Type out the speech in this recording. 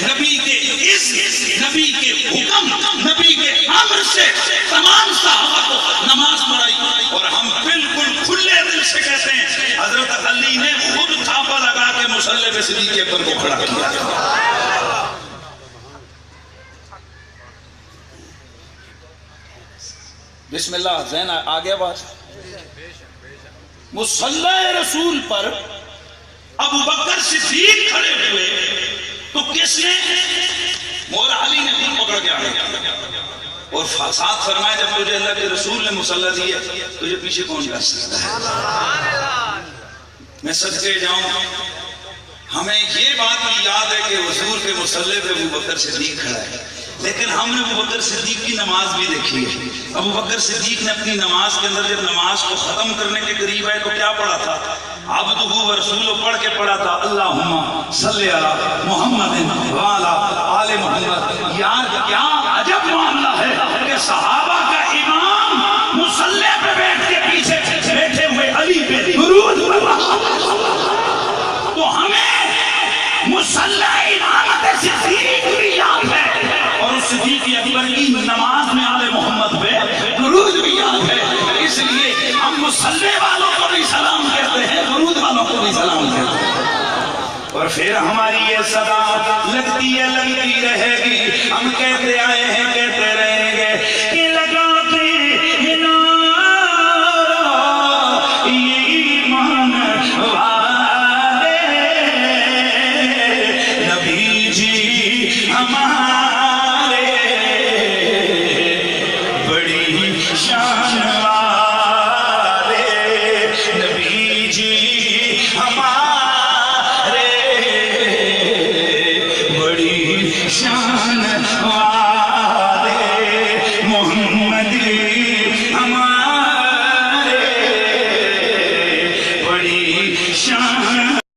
نبی کے عزت، نبی کے حکم، نبی کے امر سے تمام صحابہ کو نماز پڑھائی، اور ہم بالکل کھلے دل سے کہتے ہیں حضرت علی نے خود تھاپا لگا کے مصلی پہ صدیق اکبر کو کھڑا کیا۔ بسم اللہ، ذہن آگے بات۔ مصلی رسول پر ابو بکر صدیق کھڑے ہوئے تو کس نے؟ مولا علی نے خود پکڑ کے آگے، اور ساتھ فرمایا جب تجھے اللہ کے رسول نے مصلی دیا تجھے پیچھے کون کر سکتا ہے؟ میں صدقے جاؤں، ہمیں یہ بات بھی یاد ہے کہ حضور کے مصلی پہ ابو بکر صدیق کھڑا ہے، لیکن ہم نے ابو بکر صدیق کی نماز بھی دیکھی ہے۔ ابو بکر صدیق نے اپنی نماز کے اندر جب نماز کو ختم کرنے کے قریب ہے تو کیا پڑھا تھا؟ عبدہ و رسولہ پڑھ کے پڑھا تھا اللہم صلی علی محمد وعلی آل محمد۔ یار کیا عجب معاملہ ہے کہ صحابہ کا امام مصلی پہ بیٹھ کے پیچھے بیٹھے ہوئے علی پہ درود تو ہمیں مصلی امامت صدیق بھی یاد ہے، اور صدیق اکبر کی نماز میں آل محمد پہ درود بھی یاد ہے، اس لیے ہم مصلی والوں کو بھی سلام کہتے ہیں، درود والوں کو بھی سلام کہتے ہیں۔ اور پھر ہماری یہ صدا لگتی ہے، لگتی رہے گی، ہم کہتے آئے ہیں، کہتے رہیں گے کہ لگاتے ہیں نعرہ یہ ایمان والے نبی جی ہمارے بڑی شان والے، نبی جی ہمارے بڑی شان والے۔